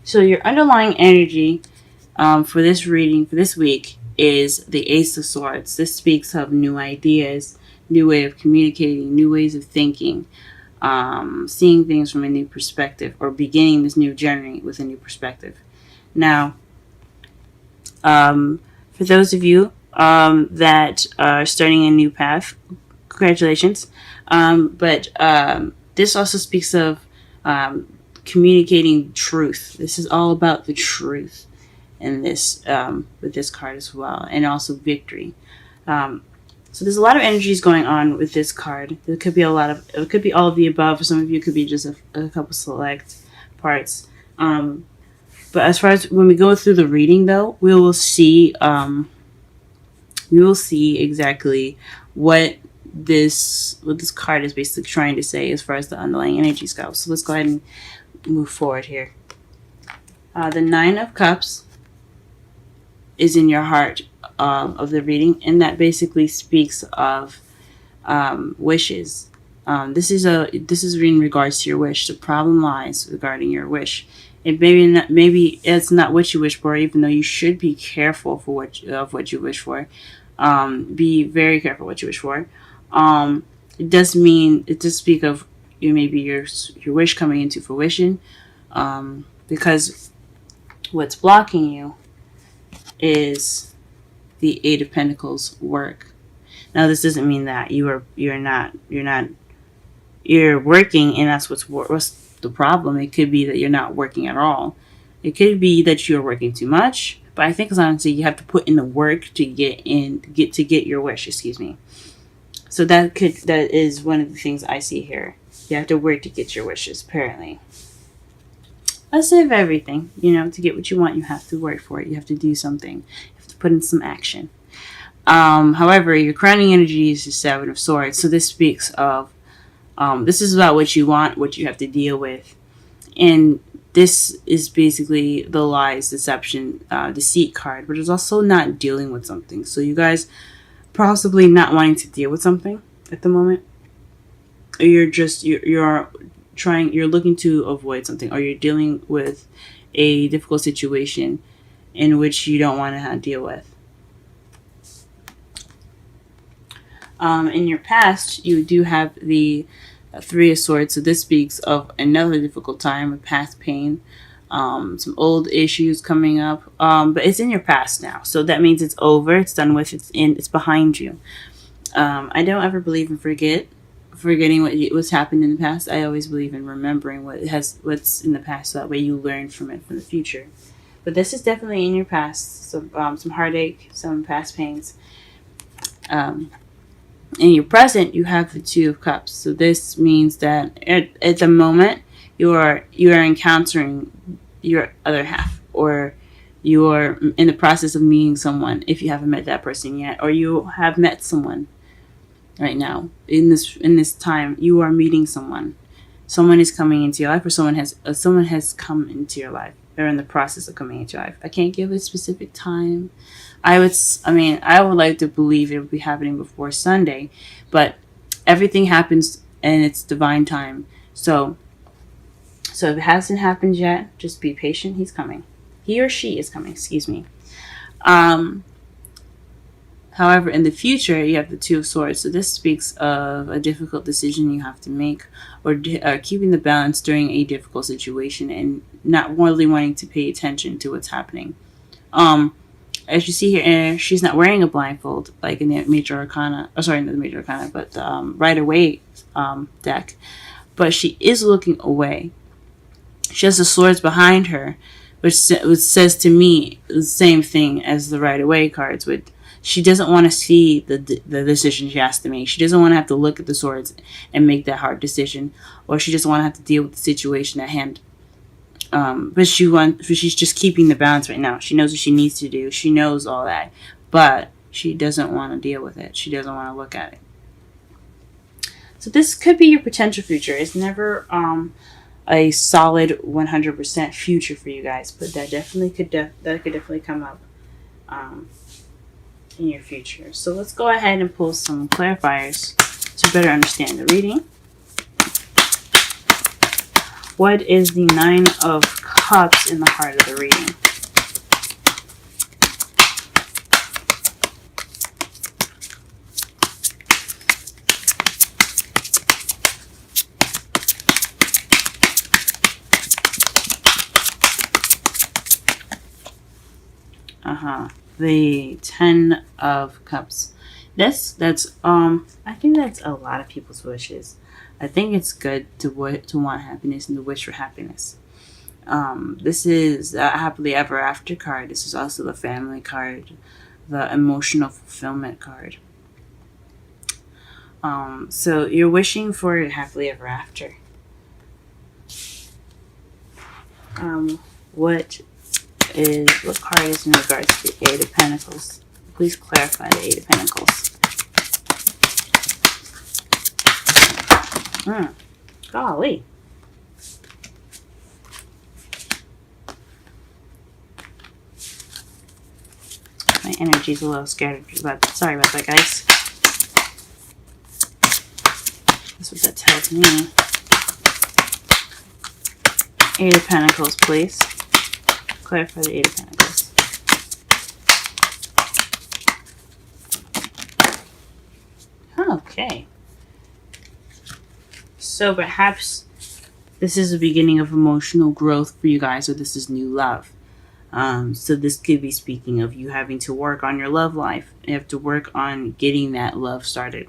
So your underlying energy for this reading for this week is the Ace of Swords. This speaks of new ideas, new way of communicating, new ways of thinking, seeing things from a new perspective, or beginning this new journey with a new perspective. Now, for those of you that are starting a new path, congratulations. But this also speaks of communicating truth. This is all about the truth in this with this card as well, and also victory. So there's a lot of energies going on with this card. There could be it could be all of the above. For some of you, it could be just a couple select parts. But as far as when we go through the reading, though, we will see exactly what this card is basically trying to say as far as the underlying energies go. So let's go ahead and move forward here. The Nine of Cups is in your heart of the reading, and that basically speaks of wishes. This is in regards to your wish. The problem lies regarding your wish. It maybe it's not what you wish for, even though you should be careful for what you wish for. Be very careful what you wish for. It does speak of maybe your wish coming into fruition, because what's blocking you is the Eight of Pentacles work. Now, this doesn't mean that you're working and that's what's the problem. It could be that you're not working at all. It could be that you're working too much. But I think, as honestly, you have to put in the work to get your wish. Excuse me. So that is one of the things I see here. You have to work to get your wishes. Apparently, let's say of everything. To get what you want, you have to work for it. You have to do something. You have to put in some action. However, your crowning energy is the Seven of Swords. So this speaks of this is about what you want, what you have to deal with, and this is basically the lies, deception, deceit card, but it's also not dealing with something. So you guys possibly not wanting to deal with something at the moment, or you're looking to avoid something, or you're dealing with a difficult situation in which you don't want to deal with. In your past, you do have the Three of Swords, so this speaks of another difficult time, of past pain, some old issues coming up, but it's in your past now, so that means it's over, it's done with, it's behind you. I don't ever believe in forgetting what's happened in the past. I always believe in remembering what's in the past, so that way you learn from it for the future. But this is definitely in your past, so some heartache, some past pains. In your present, you have the Two of Cups. So this means that at the moment you are encountering your other half, or you are in the process of meeting someone if you haven't met that person yet, or you have met someone right now. In this time, you are meeting someone. Someone is coming into your life, or someone has come into your life. They're in the process of coming into your life. I can't give a specific time. I would like to believe it would be happening before Sunday, but everything happens in its divine time. So if it hasn't happened yet, just be patient. He's coming. He or she is coming. Excuse me. However, in the future, you have the Two of Swords. So this speaks of a difficult decision you have to make, or keeping the balance during a difficult situation, and not really wanting to pay attention to what's happening. As you see here, she's not wearing a blindfold like in the Major Arcana. Oh, sorry, not the Major Arcana, but the Rider-Waite deck. But she is looking away. She has the swords behind her, which says to me the same thing as the Rider-Waite cards. She doesn't want to see the decision she has to make. She doesn't want to have to look at the swords and make that hard decision, or she doesn't want to have to deal with the situation at hand. But she's just keeping the balance right now. She knows what she needs to do. She knows all that, but she doesn't want to deal with it. She doesn't want to look at it. So this could be your potential future. It's never a solid 100% future for you guys, but that could definitely come up in your future. So let's go ahead and pull some clarifiers to better understand the reading. What is the Nine of Cups in the heart of the reading? The Ten of Cups. I think that's a lot of people's wishes. I think it's good to want happiness and to wish for happiness. This is a happily ever after card. This is also the family card, the emotional fulfillment card. So you're wishing for happily ever after. What card is in regards to the Eight of Pentacles? Please clarify the Eight of Pentacles. Golly. My energy's a little scattered. Sorry about that, guys. That's what that tells me. Eight of Pentacles, please. Clarify the Eight of Pentacles. Okay. So perhaps this is the beginning of emotional growth for you guys, or this is new love. So this could be speaking of you having to work on your love life. You have to work on getting that love started.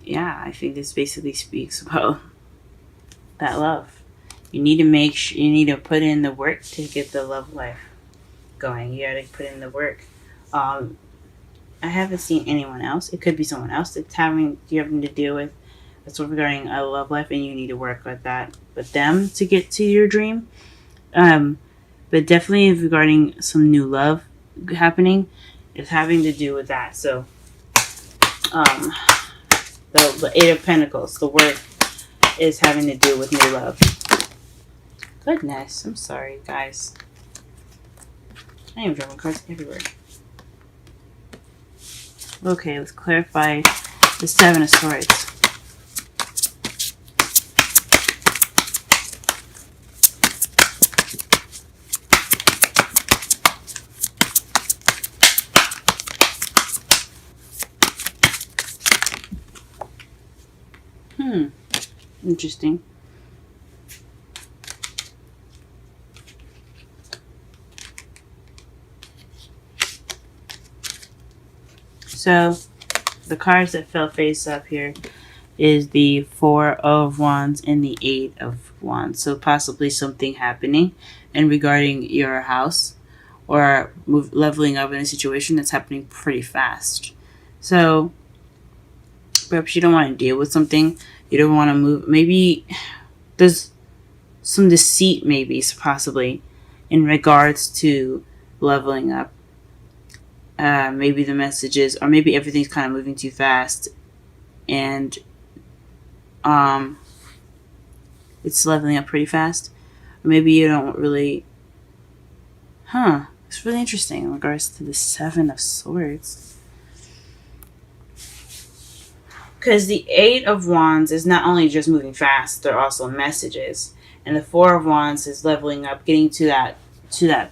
Yeah, I think this basically speaks about that love. You need to put in the work to get the love life going. You gotta put in the work. I haven't seen anyone else. It could be someone else that's having to deal with that's regarding a love life, and you need to work with that with them to get to your dream. But definitely regarding some new love happening, it's having to do with that. So, the Eight of Pentacles, the work is having to do with new love. Goodness, I'm sorry, guys. I am drawing cards everywhere. Okay, let's clarify the Seven of Swords. Interesting. So, the cards that fell face up here is the Four of Wands and the Eight of Wands. So, possibly something happening and regarding your house or leveling up in a situation that's happening pretty fast. So, perhaps you don't want to deal with something. You don't want to move. Maybe there's some deceit, maybe, possibly, in regards to leveling up. Maybe the messages, or maybe everything's kind of moving too fast, and it's leveling up pretty fast. Or maybe you don't really. It's really interesting in regards to the Seven of Swords. Because the Eight of Wands is not only just moving fast, they're also messages. And the Four of Wands is leveling up, getting to that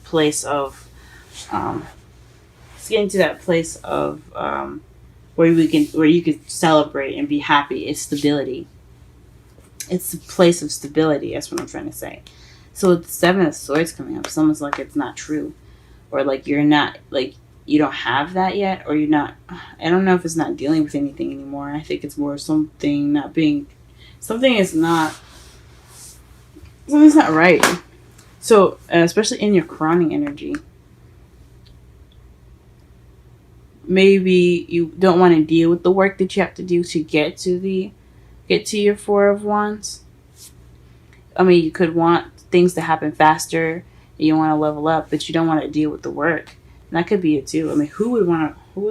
place of where you could celebrate and be happy. It's stability. It's a place of stability. That's what I'm trying to say. So with the Seven of Swords coming up, it's almost like it's not true, or like you're not like. You don't have that yet, or you're not. I don't know if it's not dealing with anything anymore. I think it's more something's not right. So, especially in your crowning energy, maybe you don't want to deal with the work that you have to do to get to your Four of Wands. I mean, you could want things to happen faster. You want to level up, but you don't want to deal with the work. And that could be it too. I mean, who would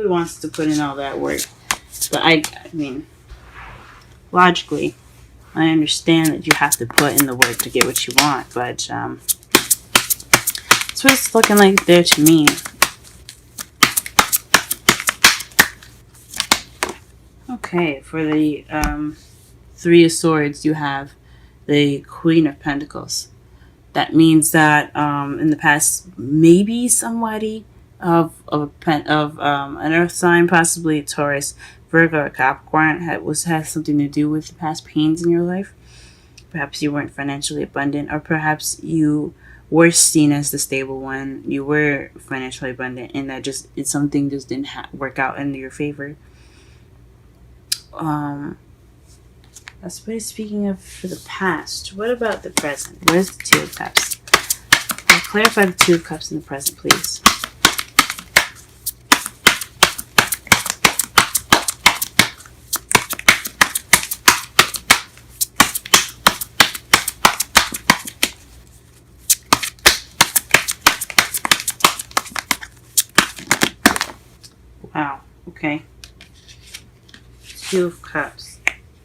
wants to put in all that work? But I mean, logically, I understand that you have to put in the work to get what you want, but that's what it's looking like there to me. Okay, for the Three of Swords, you have the Queen of Pentacles. That means that in the past, maybe somebody of an Earth sign, possibly a Taurus, Virgo, or Capricorn, has something to do with the past pains in your life. Perhaps you weren't financially abundant, or perhaps you were seen as the stable one. You were financially abundant, and something just didn't work out in your favor. That's what it's speaking of for the past. What about the present? Where's the Two of Cups? Clarify the Two of Cups in the present, please. Wow. Okay. Two of Cups.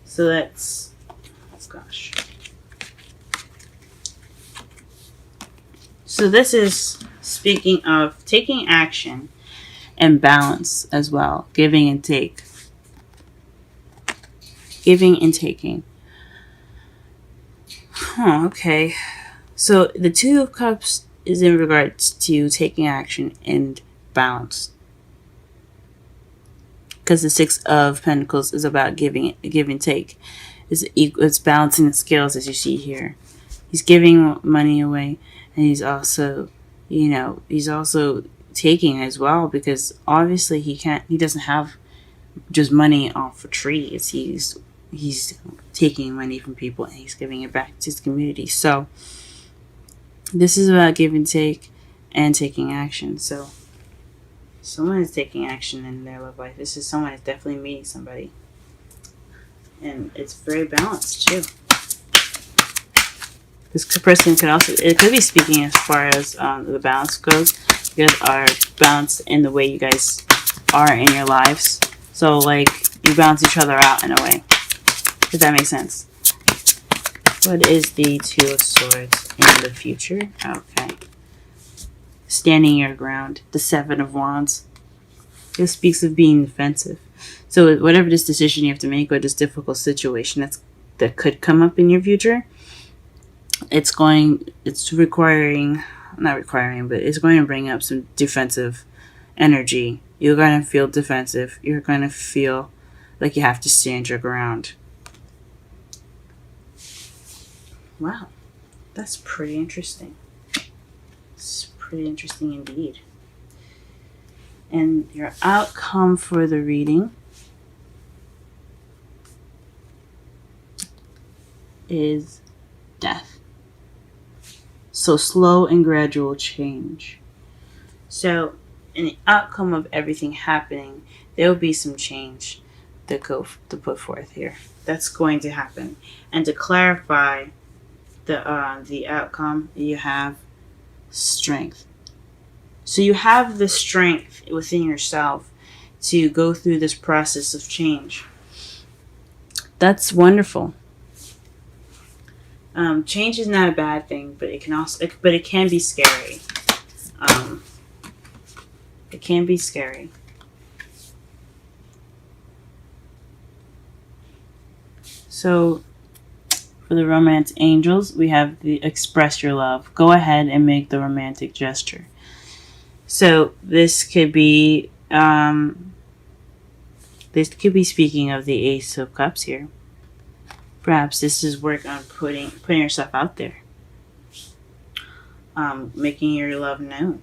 So that's gosh. So this is speaking of taking action and balance as well. Giving and take. Giving and taking. Okay. So the Two of Cups is in regards to taking action and balance. Because the Six of Pentacles is about give and take. It's balancing the scales, as you see here. He's giving money away, and he's also taking as well, because obviously he doesn't have just money off of trees. He's taking money from people and he's giving it back to his community. So this is about give and take and taking action. So someone is taking action in their love life. This is someone that's definitely meeting somebody. And it's very balanced too. This person could be speaking as far as the balance goes. You guys are balanced in the way you guys are in your lives. So like you balance each other out in a way. Does that make sense? What is the Two of Swords in the future? Okay. Standing your ground. The Seven of Wands. It speaks of being defensive. So whatever this decision you have to make, or this difficult situation that could come up in your future, it's going to bring up some defensive energy. You're going to feel defensive. You're going to feel like you have to stand your ground. Wow. That's pretty interesting. It's pretty interesting indeed. And your outcome for the reading is Death. So slow and gradual change. So in the outcome of everything happening, there will be some change to put forth here. That's going to happen. And to clarify the outcome, you have strength. So you have the strength within yourself to go through this process of change. That's wonderful. Change is not a bad thing, but it can be scary. It can be scary. So for the romance angels, we have the express your love. Go ahead and make the romantic gesture. So this could be speaking of the Ace of Cups here. Perhaps this is work on putting yourself out there. Making your love known.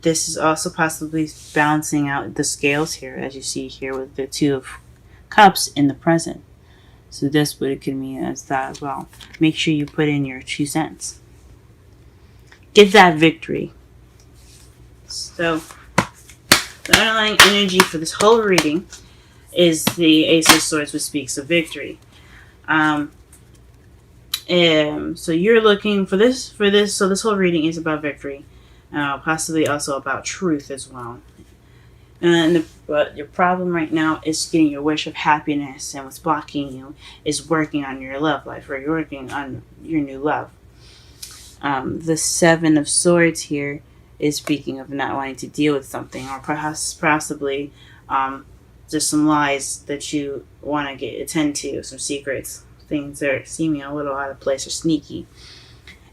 This is also possibly balancing out the scales here, as you see here with the Two of Cups in the present. So this what it could mean as that as well. Make sure you put in your 2 cents. Get that victory. So the underlying energy for this whole reading is the Ace of Swords, which speaks of victory. So you're looking for this. So this whole reading is about victory, possibly also about truth as well. But your problem right now is getting your wish of happiness, and what's blocking you is working on your love life, or you're working on your new love. The Seven of Swords here is speaking of not wanting to deal with something, or possibly just some lies that you want to attend to, some secrets, things that are seeming a little out of place or sneaky.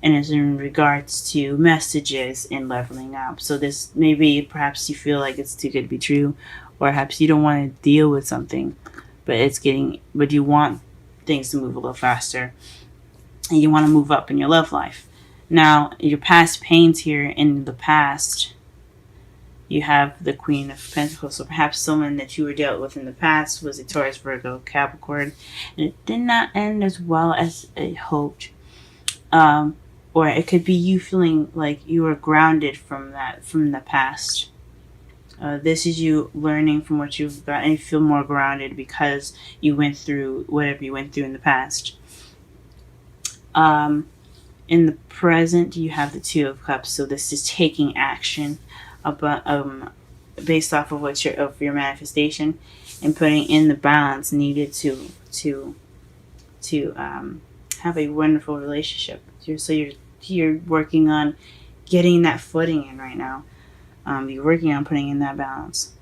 And it's in regards to messages and leveling up. So this maybe perhaps you feel like it's too good to be true, or perhaps you don't want to deal with something, but you want things to move a little faster, and you want to move up in your love life. Now, your past pains here in the past, you have the Queen of Pentacles. So perhaps someone that you were dealt with in the past was a Taurus, Virgo, Capricorn, and it did not end as well as it hoped. Or it could be you feeling like you were grounded from the past. This is you learning from what you've got, and you feel more grounded because you went through whatever you went through in the past. In the present, you have the Two of Cups. So this is taking action based off of your manifestation, and putting in the balance needed to have a wonderful relationship. You're working on getting that footing in right now. You're working on putting in that balance.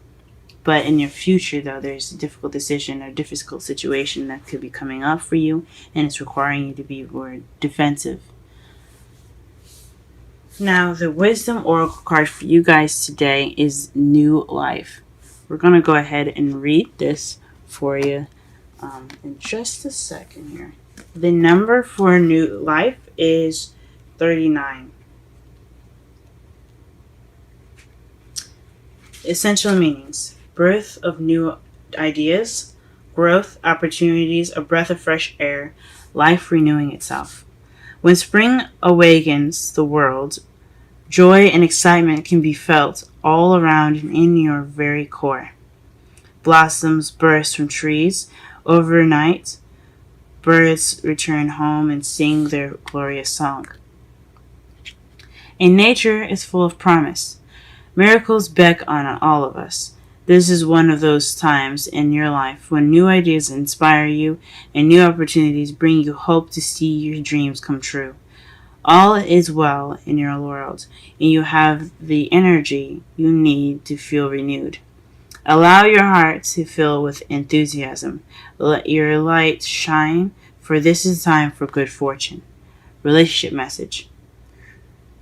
But in your future, though, there's a difficult decision or difficult situation that could be coming up for you, and it's requiring you to be more defensive. Now, the Wisdom Oracle card for you guys today is New Life. We're going to go ahead and read this for you in just a second here. The number for New Life is 39. Essential meanings: birth of new ideas, growth, opportunities, a breath of fresh air, life renewing itself. When spring awakens the world, joy and excitement can be felt all around and in your very core. Blossoms burst from trees overnight. Birds return home and sing their glorious song. And nature is full of promise. Miracles beckon on all of us. This is one of those times in your life when new ideas inspire you and new opportunities bring you hope to see your dreams come true. All is well in your world, and you have the energy you need to feel renewed. Allow your heart to fill with enthusiasm. Let your light shine, for this is time for good fortune. Relationship message.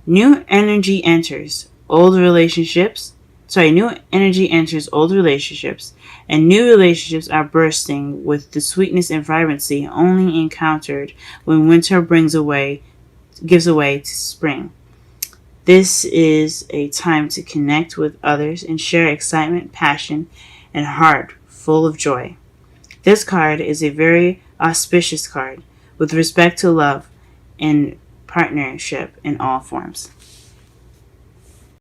New energy enters old relationships, and new relationships are bursting with the sweetness and vibrancy only encountered when winter gives way to spring. This is a time to connect with others and share excitement, passion, and heart full of joy. This card is a very auspicious card with respect to love and partnership in all forms.